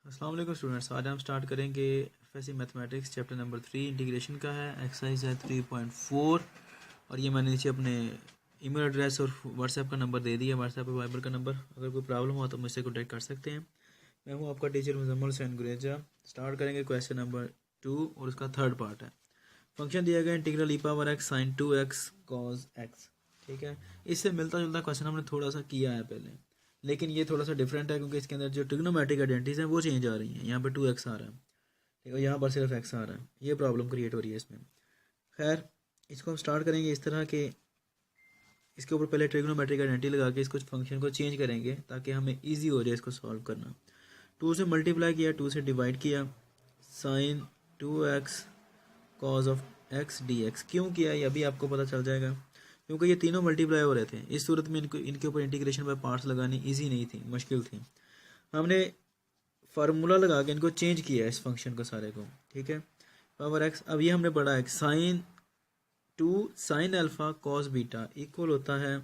अस्सलाम वालेकुम स्टूडेंट्स। आज हम स्टार्ट करेंगे FSc mathematics chapter number 3 integration का है। एक्सरसाइज है 3.4 और ये मैंने नीचे अपने ईमेल एड्रेस और व्हाट्सएप का नंबर दे दिया, व्हाट्सएप और वाइबर का नंबर। अगर कोई प्रॉब्लम हो तो मुझसे कॉन्टैक्ट कर सकते हैं। मैं हूँ आपका टीचर मुजम्मल हुसैन गुरेजा। स्टार्ट करेंगे क्वेश्चन नंबर 2 और उसका थर्ड पार्ट है। फंक्शन दिया गया इंटीग्रल ई power x sine 2x cos X. ठीक है, इससे मिलता जुलता क्वेश्चन हमने थोड़ा सा किया है पहले, लेकिन ये थोड़ा सा डिफरेंट है क्योंकि इसके अंदर जो ट्रिग्नोमेट्रिक आइडेंटिटीज हैं वो चेंज आ रही हैं। यहाँ पे 2x आ रहा है, ठीक है, यहाँ पर सिर्फ x आ रहा है। ये प्रॉब्लम क्रिएट हो रही है इसमें। खैर, इसको हम स्टार्ट करेंगे इस तरह के, इसके ऊपर पहले ट्रिग्नोमेट्रिक आइडेंटिटी लगा के इसको फंक्शन को चेंज करेंगे ताकि हमें ईजी हो जाए इसको सॉल्व करना। 2 से मल्टीप्लाई किया, 2 से डिवाइड किया, sine 2x cos of x d x. क्यों किया ये अभी आपको पता चल जाएगा, क्योंकि ये तीनों मल्टीप्लाई हो रहे थे। इस सूरत में इनके ऊपर इंटीग्रेशन बाय पार्ट्स लगानी इजी नहीं थी, मुश्किल थी। हमने फार्मूला लगा के इनको चेंज किया है इस फंक्शन को सारे को। ठीक है, पावर एक्स। अब ये हमने पढ़ा है sine 2 sine alpha cos beta equal होता है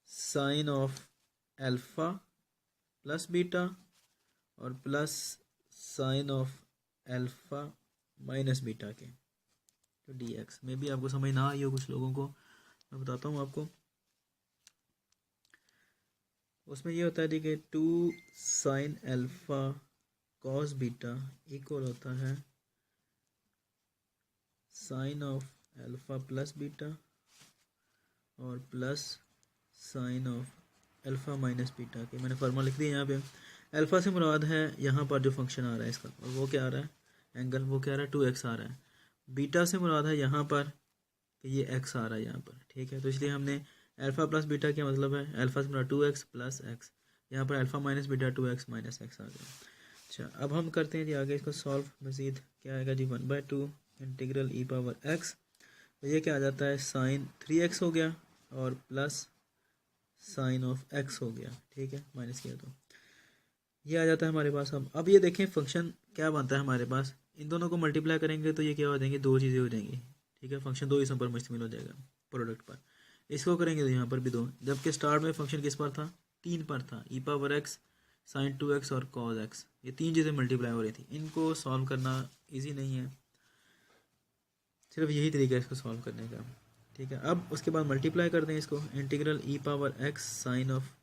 sine of alpha plus beta और plus sine of alpha minus beta के, तो डी एक्स में भी आपको समझ ना आई हो कुछ लोगों को, मैं बताता हूँ आपको। उसमें ये होता है कि 2 sine alpha cos beta equal होता है sine of alpha plus beta और plus sine of alpha minus beta के। मैंने फार्मूला लिख दिया यहाँ पे। अल्फा से मुराद है यहाँ पर जो फंक्शन आ रहा है इसका, और वो क्या आ रहा है, एंगल, वो क्या आ रहा है 2x आ रहा है। बीटा से मुराद है यहाँ पर कि ये x आ रहा है यहाँ पर। ठीक है, तो इसलिए हमने अल्फा प्लस बीटा क्या मतलब है, अल्फा से मुराद 2x प्लस x, यहाँ पर alpha minus beta 2x minus x आ गया। अच्छा, अब हम करते हैं जी आगे इसको सॉल्व। मजीद क्या आएगा जी, 1/2 इंटीग्रल ई पावर x, तो ये क्या आ जाता है साइन 3x हो गया और प्लस साइन ऑफ x हो गया। ठीक है, माइनस किया तो ये आ जाता है हमारे पास। अब ये देखें फंक्शन क्या बनता है हमारे पास। इन दोनों को मल्टीप्लाई करेंगे तो ये क्या हो जाएंगे, दो चीज़ें हो जाएंगी। ठीक है, फंक्शन दो इसम पर मुश्तमिल हो जाएगा, प्रोडक्ट पर। इसको करेंगे तो यहाँ पर भी दो, जबकि स्टार्ट में फंक्शन किस पर था, 3 पर था, ई पावर एक्स साइन 2x और कॉज एक्स। ये तीन चीज़ें मल्टीप्लाई हो रही थी, इनको सॉल्व करना ईजी नहीं है, सिर्फ यही तरीका है इसको सॉल्व करने का। ठीक है, अब उसके बाद मल्टीप्लाई करते हैं इसको, integral E power x sine of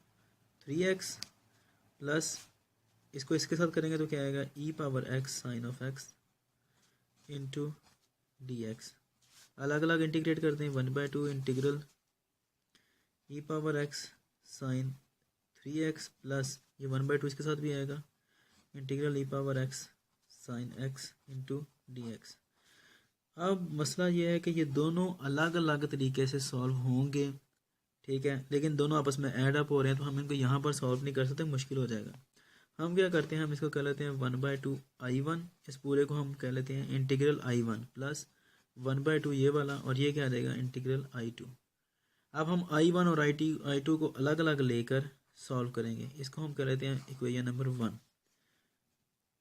3x plus इसको इसके साथ करेंगे तो क्या आएगा, e power x sine of x into d x. अलग अलग इंटीग्रेट करते हैं, 1/2 इंटीग्रल ई power x sine 3x plus ये 1/2 इसके साथ भी आएगा, इंटीग्रल ई power x sine x into d x. अब मसला ये है कि ये दोनों अलग अलग तरीके से सॉल्व होंगे। ठीक है, लेकिन दोनों आपस में ऐड अप हो रहे हैं तो हम इनको यहाँ पर सॉल्व नहीं कर सकते, मुश्किल हो जाएगा। हम क्या करते हैं, हम इसको कह लेते हैं 1/2 I1, इस पूरे को हम कह लेते हैं इंटीग्रल I1 प्लस 1/2 ये वाला, और ये क्या आ जाएगा इंटीग्रल I2। अब हम I1 और I2 को अलग अलग लेकर सॉल्व करेंगे। इसको हम कह लेते हैं equation number 1।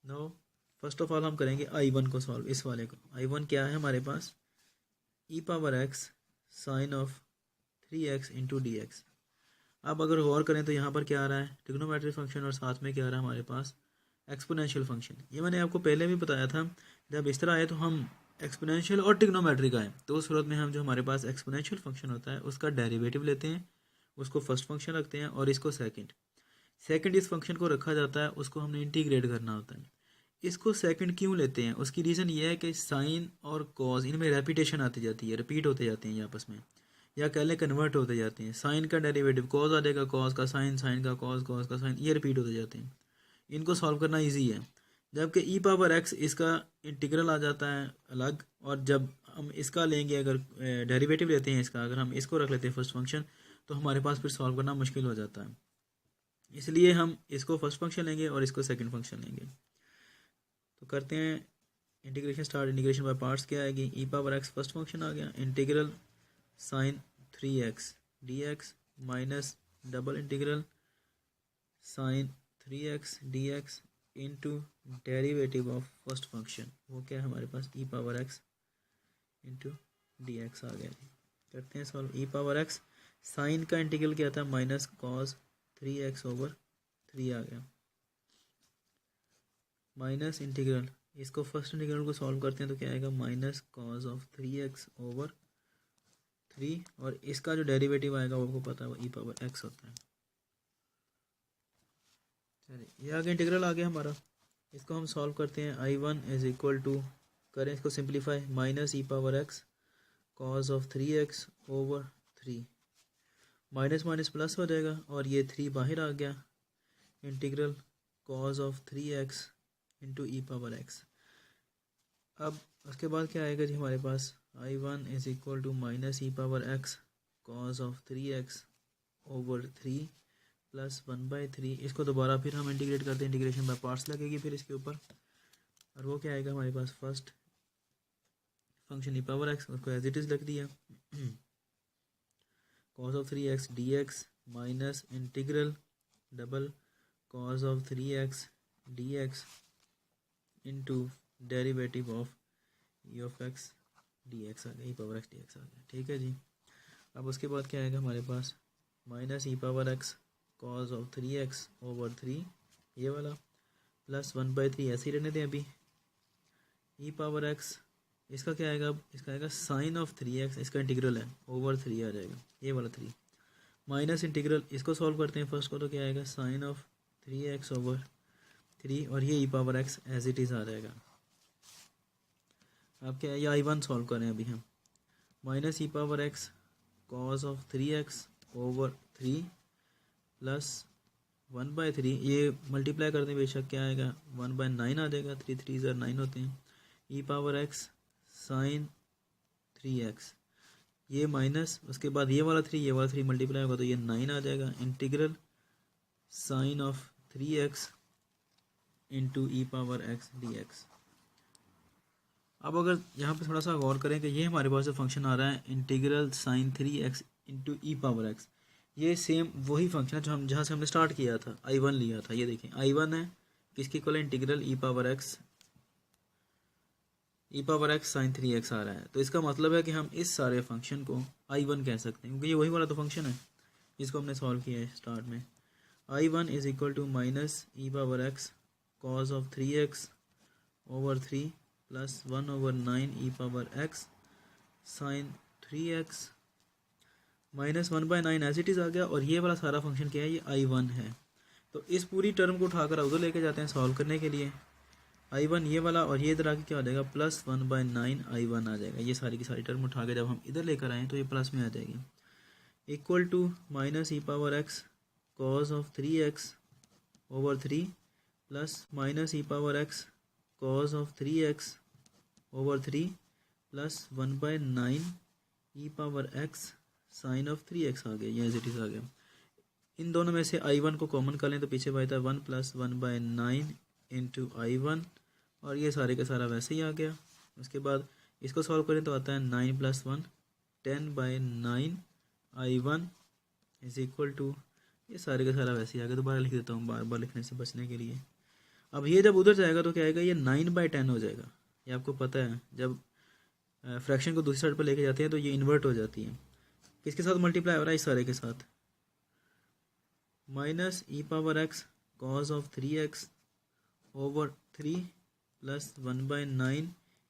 No, first of all हम करेंगे I1 को सॉल्व, इस वाले को। I1 क्या है हमारे पास, e power x sine of 3x into d x. अब अगर गौर करें तो यहाँ पर क्या आ रहा है, ट्रिग्नोमेट्रिक फंक्शन, और साथ में क्या आ रहा है हमारे पास, एक्सपोनेंशियल फंक्शन। ये मैंने आपको पहले भी बताया था, जब इस तरह आए तो हम एक्सपोनेंशियल और ट्रिग्नोमेट्रिक आए तो उस सूरत में हम जो हमारे पास एक्सपोनेंशियल फंक्शन होता है उसका डेरिवेटिव लेते हैं, उसको फर्स्ट फंक्शन रखते हैं, और इसको सेकंड इस फंक्शन को रखा जाता है, उसको हमने इंटीग्रेट करना होता है। इसको सेकंड क्यों लेते हैं, उसकी रीज़न ये है कि साइन और कॉज इनमें रेपिटेशन आती जाती है, रिपीट होते जाते हैं ये आपस में, या कह लें कन्वर्ट होते जाते हैं। साइन का डेरिवेटिव कॉज आ जाएगा, कॉज का साइन, साइन का कॉज, कॉज का साइन, ये रिपीट होते जाते हैं। इनको सॉल्व करना इजी है। जबकि ई पावर एक्स इसका इंटीग्रल आ जाता है अलग, और जब हम इसका लेंगे, अगर डेरिवेटिव लेते हैं इसका, अगर हम इसको रख लेते हैं फर्स्ट फंक्शन, तो हमारे पास फिर सॉल्व करना मुश्किल हो जाता है। इसलिए हम इसको फर्स्ट फंक्शन लेंगे और इसको सेकंड फंक्शन लेंगे। तो करते हैं integration start. Integration by parts क्या आएगी, e power x first function आ गया, integral sine 3x dx minus double integral sine 3x dx into derivative of first function, वो क्या है हमारे पास, e power x into d x आ गया। करते हैं solve. E power x sine का इंटीग्रल क्या था, माइनस कॉस 3x/3 आ गया। माइनस इंटीग्रल, इसको फर्स्ट इंटीग्रल को सॉल्व करते हैं तो क्या आएगा, minus cos of 3x over 3, और इसका जो डेरिवेटिव आएगा वो आपको पता है, वो ई पावर x होता है। चलिए ये आगे इंटीग्रल आ गया हमारा, इसको हम सॉल्व करते हैं। I1 इज इक्वल टू, करें इसको simplify, minus e power x cos of 3x over 3, minus minus plus हो जाएगा और ये 3 बाहर आ गया, integral cos of 3x into e power x। अब उसके बाद क्या आएगा जी हमारे पास, I1 is equal to minus e power x cos of 3x over 3 plus 1/3। इसको दोबारा फिर हम इंटीग्रेट करते हैं, इंटीग्रेशन बाय पार्ट्स लगेगी फिर इसके ऊपर, और वो क्या आएगा हमारे पास, फर्स्ट फंक्शन ई पावर x, उसको एज इट इज़ रख दिया, cos of 3x dx minus integral double cos of 3x dx into derivative of E of x dx आ गया, ई पावर x dx आ गया, ठीक है जी। अब उसके बाद क्या आएगा हमारे पास, minus e power x cos of 3x over 3 ये वाला, प्लस 1/3 ऐसे ही रहने दें अभी, ई पावर x, इसका क्या आएगा, अब इसका आएगा साइन ऑफ 3x, इसका इंटीग्रल है, ओवर 3 आ जाएगा ये वाला 3, माइनस इंटीग्रल, इसको सॉल्व करते हैं फर्स्ट को, तो क्या आएगा, साइन ऑफ 3x ओवर 3, और ये e power x as it is आ जाएगा। अब क्या है, ये I1 सॉल्व करें अभी हम, minus e power x cos of 3x over 3 plus 1/3, ये मल्टीप्लाई करते हैं बेशक, क्या आएगा 1/9 आ जाएगा, 3 3 9 होते हैं, ई पावर x साइन 3x, ये माइनस, उसके बाद ये वाला 3 ये वाला 3 मल्टीप्लाई होगा तो ये 9 आ जाएगा, integral sine of 3x into e power x dx। अब अगर यहाँ पे थोड़ा सा गौर करें कि ये हमारे पास जो फंक्शन आ रहा है, integral sine 3x into e power x, ये सेम वही फंक्शन है जो हम जहाँ से हमने स्टार्ट किया था, I1 लिया था, ये देखें I1 है किसकी इक्वल है, इंटीग्रल ई पावर x साइन 3x आ रहा है, तो इसका मतलब है कि हम इस सारे फंक्शन को I1 कह सकते हैं, क्योंकि ये वही वाला तो फंक्शन है जिसको हमने सॉल्व किया है स्टार्ट में। I1 is equal to minus e power x cos of 3x over 3 plus 1/9 e power x sine 3x minus 1/9 as it is आ गया, और ये वाला सारा फंक्शन क्या है, ये I1 है। तो इस पूरी टर्म को उठाकर उधर लेके जाते हैं सॉल्व करने के लिए, I1 ये वाला, और ये इधर आके क्या हो जाएगा, प्लस 1/9 I1 आ जाएगा, ये सारी की सारी टर्म उठा के जब हम इधर लेकर आएँ तो ये प्लस में आ जाएगी, equal to minus e power x cos of 3x over 3 plus minus e power x cos of 3x over 3 plus 1/9 e power x sine of 3x आ गया, ये एज इट इज़ आ गया। इन दोनों में से I1 को कॉमन कर लें तो पीछे बचता है 1 प्लस 1/9 इंटू I1, और ये सारे का सारा वैसे ही आ गया। उसके बाद इसको सॉल्व करें तो आता है 9 plus 1 10/9 I1 is equal to, ये सारे का सारा वैसे ही आ गया, दोबारा लिख देता हूँ बार बार लिखने से बचने के लिए। अब ये जब उधर जाएगा तो क्या आएगा, ये 9/10 हो जाएगा, ये आपको पता है जब फ्रैक्शन को दूसरी साइड पर लेके जाते हैं तो ये इन्वर्ट हो जाती है, किसके साथ मल्टीप्लाई हो रहा है, इस सारे के साथ, minus e power x cos of 3x over 3 plus 1/9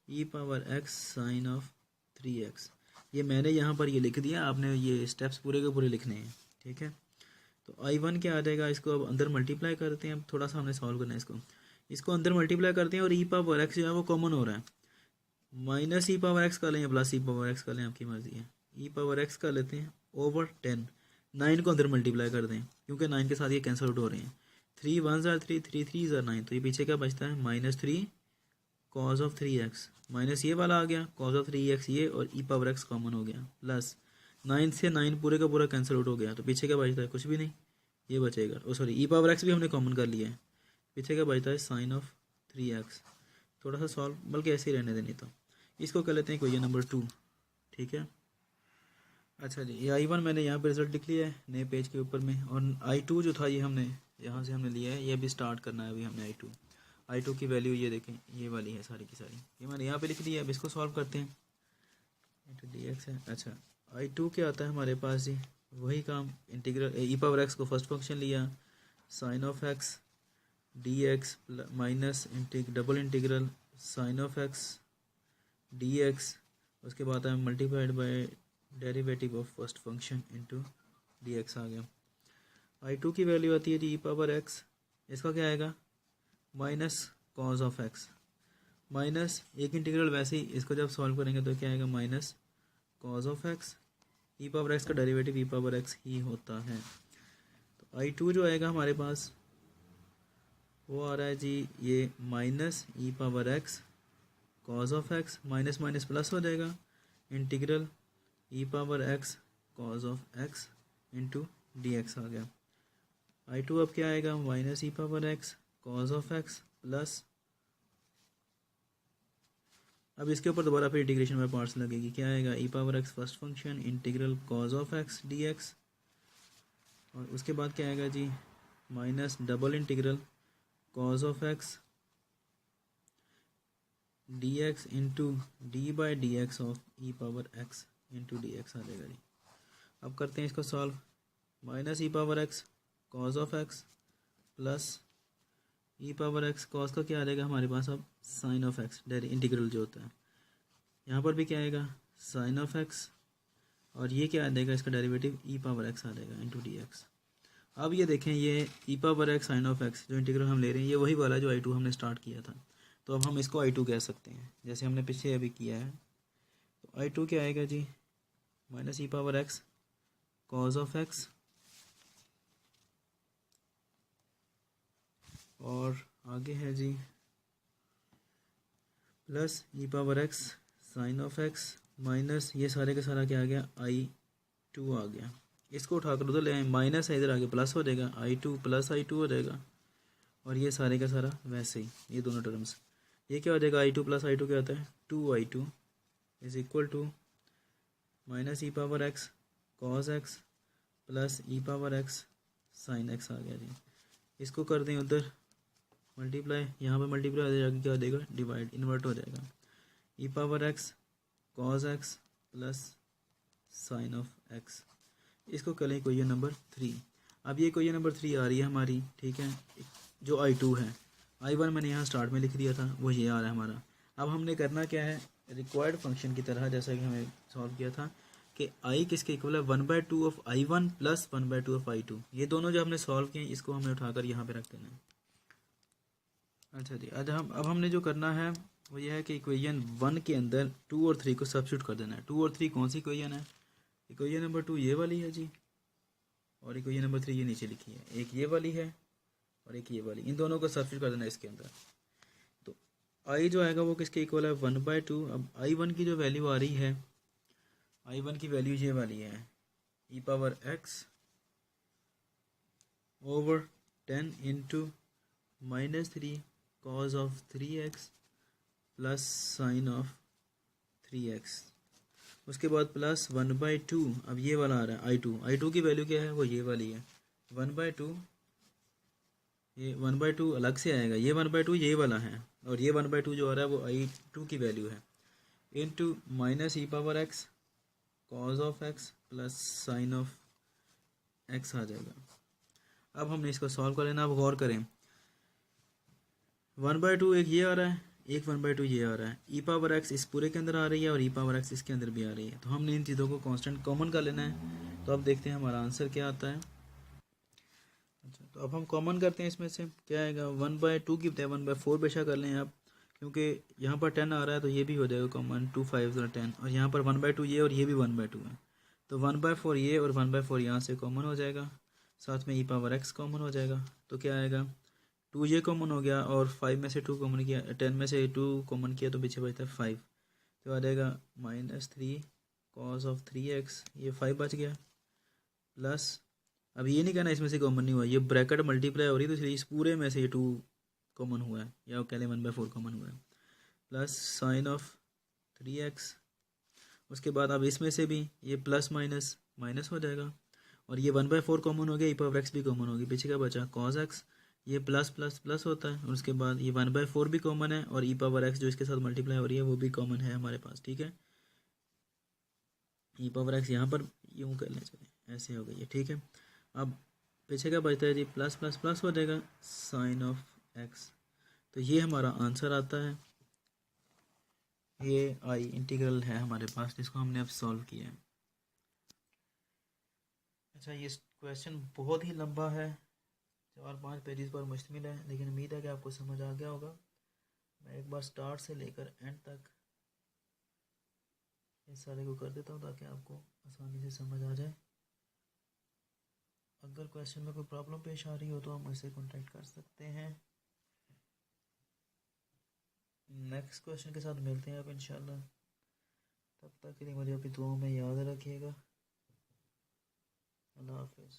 e power x sine of 3x। ये मैंने यहाँ पर ये लिख दिया, आपने ये स्टेप्स पूरे के पूरे लिखने हैं, ठीक है। तो I1 क्या आ जाएगा, इसको अब अंदर मल्टीप्लाई करते हैं, अब थोड़ा सा हमने सॉल्व करना है इसको अंदर मल्टीप्लाई करते हैं, और ई पावर x जो है वो कॉमन हो रहा है, माइनस ई पावर x कर लें या प्लस ई पावर x कर लें, आपकी मर्जी है, ई पावर x कर लेते हैं ओवर 10, 9 को अंदर मल्टीप्लाई कर दें क्योंकि 9 के साथ ये कैंसिल आउट हो रहे हैं, 3 1 ज़ार 3 3 3 ज़ार 9, तो ये पीछे क्या बचता है, -3 कॉस ऑफ 3x, माइनस ये वाला आ गया कॉस ऑफ 3x ये, और ई पावर x कॉमन हो गया, प्लस 9 से 9 पूरे का पूरा कैंसिल आउट हो गया, तो पीछे क्या बचता है, कुछ भी नहीं, ये बचेगा, ओ सॉरी ई पावर x भी हमने कॉमन कर लिया है, पीछे क्या बचता है, साइन ऑफ 3x। थोड़ा सा सॉल्व, बल्कि ऐसे ही रहने देनी, तो इसको कर लेते हैं क्वेश्चन नंबर 2, ठीक है। अच्छा जी, ये I1 मैंने यहाँ पे रिजल्ट लिख लिया है नए पेज के ऊपर में, और I2 जो था ये हमने यहाँ से हमने लिया है, ये भी स्टार्ट करना है अभी हमने I2 की वैल्यू ये देखें, ये वाली है सारी की सारी, ये मैंने यहाँ पे लिख ली है, अब इसको सॉल्व करते हैं, dx है। अच्छा I2 क्या आता है हमारे पास जी, वही काम, इंटीग्रल ई पावर x को फर्स्ट फंक्शन लिया, sine of x d x minus double integral sine of x d x, उसके बाद है multiplied by derivative of first function into d x आ गया। आई टू की वैल्यू आती है जी ई पावर एक्स, इसका क्या आएगा minus cos of x, minus एक इंटीग्रल वैसे ही इसको जब सॉल्व करेंगे तो क्या आएगा minus cos of x, E power x का डेरिवेटिव ई पावर एक्स ही होता है। तो आई टू जो आएगा हमारे पास वो आ रहा है जी ये minus e power x cos of x, minus minus plus हो जाएगा, integral E power x cos of x into d x आ गया। आई टू अब क्या आएगा minus e power x cos of x plus, अब इसके ऊपर दोबारा फिर इंटीग्रेशन बाय पार्ट्स लगेगी, क्या आएगा e power x first function integral cos of x d x, और उसके बाद क्या आएगा जी minus double integral cos of x d x into d by d x of e power x into d x आ जाएगा जी। अब करते हैं इसको सॉल्व, minus e power x cos of x plus e power x cos का क्या आ जाएगा हमारे पास अब साइन ऑफ एक्स इंटीग्रल जो होता है, यहाँ पर भी क्या आएगा साइन ऑफ एक्स, और ये क्या आ जाएगा इसका डेरिवेटिव ई पावर एक्स आ जाएगा इंटू डी एक्स। अब ये देखें ये e power x sine of x जो इंटीग्रल हम ले रहे हैं ये वही वाला जो आई टू हमने स्टार्ट किया था, तो अब हम इसको आई टू कह सकते हैं जैसे हमने पीछे अभी किया है। तो आई टू क्या आएगा जी minus e power x cos of x और आगे है जी plus e power x sine of x minus ये सारे का सारा क्या आ गया आई टू आ गया, इसको उठाकर उधर ले आए माइनस है इधर आगे प्लस हो जाएगा I two plus I to हो जाएगा, और ये सारे का सारा वैसे ही ये दोनों टर्म्स, ये क्या हो जाएगा I two plus I two क्या होता है two I two is equal to minus e power x cos x plus e power x sine x आ गया जी। इसको कर दें उधर मल्टीप्लाई, यहाँ पे मल्टीप्लाई हो जाएगा क्या हो जाएगा डिवाइड इन्वर्ट हो जाएगा, e power x cos x plus sine of x, इसको करें इक्वेशन नंबर 3। अब ये इक्वेशन नंबर 3 आ रही है हमारी, ठीक है, जो आई टू है, आई वन मैंने यहाँ स्टार्ट में लिख दिया था वो ये आ रहा है हमारा। अब हमने करना क्या है रिक्वायर्ड फंक्शन की तरह जैसा कि हमें सॉल्व किया था कि आई किसके इक्वल है 1/2 of I one plus 1/2 of I two, ये दोनों जो हमने सॉल्व किए इसको हमें उठाकर यहाँ पे रख देना है। अच्छा जी, अब हमने जो करना है वो ये है कि इक्वेशन 1 के अंदर 2 और 3 को सब्स्टिट्यूट कर देना है। 2 और 3 कौन सी इक्वेशन है, इक्वेशन नंबर 2 ये वाली है जी, और इक्वेशन नंबर 3 ये नीचे लिखी है, एक ये वाली है और एक ये वाली, इन दोनों को सब्स्टिट्यूट कर देना है इसके अंदर। तो आई जो आएगा वो किसके इक्वल है 1/2, अब आई वन की जो वैल्यू आ रही है, आई वन की वैल्यू ये वाली है e power x over 10 into -3 cos of 3x plus sine of 3x, उसके बाद प्लस 1/2, अब ये वाला आ रहा है आई टू की वैल्यू क्या है वो ये वाली है 1/2, ये 1/2 अलग से आएगा, ये 1/2 ये वाला है, और ये 1/2 जो आ रहा है वो आई टू की वैल्यू है into minus e power x cos of x plus sine of x आ जाएगा। अब हमने इसको सॉल्व कर लेना। अब गौर करें 1/2 एक ये आ रहा है, एक 1/2 ये आ रहा है, ई पावर एक्स इस पूरे के अंदर आ रही है और ई पावर एक्स इसके अंदर भी आ रही है, तो हमने इन चीज़ों को कांस्टेंट कॉमन कर लेना है। तो अब देखते हैं हमारा आंसर क्या आता है। अच्छा, तो अब हम कॉमन करते हैं, इसमें से क्या आएगा 1/2 की बजाय 1/4 बेशक कर लें आप, क्योंकि यहाँ पर 10 आ रहा है तो ये भी हो जाएगा कॉमन, 2 5 10, और यहाँ पर 1/2 ये और ये भी 1/2 है, तो 1/4 ये और 1/4 यहाँ से कॉमन हो जाएगा, साथ में ई पावर एक्स कॉमन हो जाएगा, तो क्या आएगा 2 ये कॉमन हो गया, और 5 में से 2 कॉमन किया, 10 में से 2 कॉमन किया तो पीछे बचता है 5, तो आ जाएगा -3 cos ऑफ 3x, ये 5 बच गया, प्लस अब ये नहीं कहना इसमें से कॉमन नहीं हुआ, ये ब्रैकेट मल्टीप्लाई हो रही है तो इसलिए इस पूरे में से ये 2 कॉमन हुआ है, या कह लें 1/4 कॉमन हुआ है, प्लस साइन ऑफ 3x, उसके बाद अब इसमें से भी ये प्लस माइनस माइनस हो जाएगा, और ये 1/4 कॉमन हो गया, ई पावर एक्स भी कॉमन होगी, पीछे का बचा cos x, ये प्लस प्लस प्लस होता है, और उसके बाद ये 1/4 भी कॉमन है, और ई पावर एक्स जो इसके साथ मल्टीप्लाई हो रही है वो भी कॉमन है हमारे पास, ठीक है, ई पावर एक्स यहाँ पर यूँ कर लें, चले ऐसे हो गई है, ठीक है। अब पीछे का बचता है जी प्लस प्लस प्लस हो जाएगा साइन ऑफ एक्स। तो ये हमारा आंसर आता है, ये आई इंटीग्रल है हमारे पास जिसको हमने अब सॉल्व किया है। अच्छा, ये क्वेश्चन बहुत ही लंबा है, 4-5 पेजेस पर मुश्तमिल है, लेकिन उम्मीद है कि आपको समझ आ गया होगा। मैं एक बार स्टार्ट से लेकर एंड तक इस सारे को कर देता हूँ ताकि आपको आसानी से समझ आ जाए। अगर क्वेश्चन में कोई प्रॉब्लम पेश आ रही हो तो आप मुझसे कांटेक्ट कर सकते हैं। नेक्स्ट क्वेश्चन के साथ मिलते हैं आप इंशाल्लाह। तब तक के लिए मुझे अपनी दुआओं में याद रखिएगा। अल्लाह हाफिज़।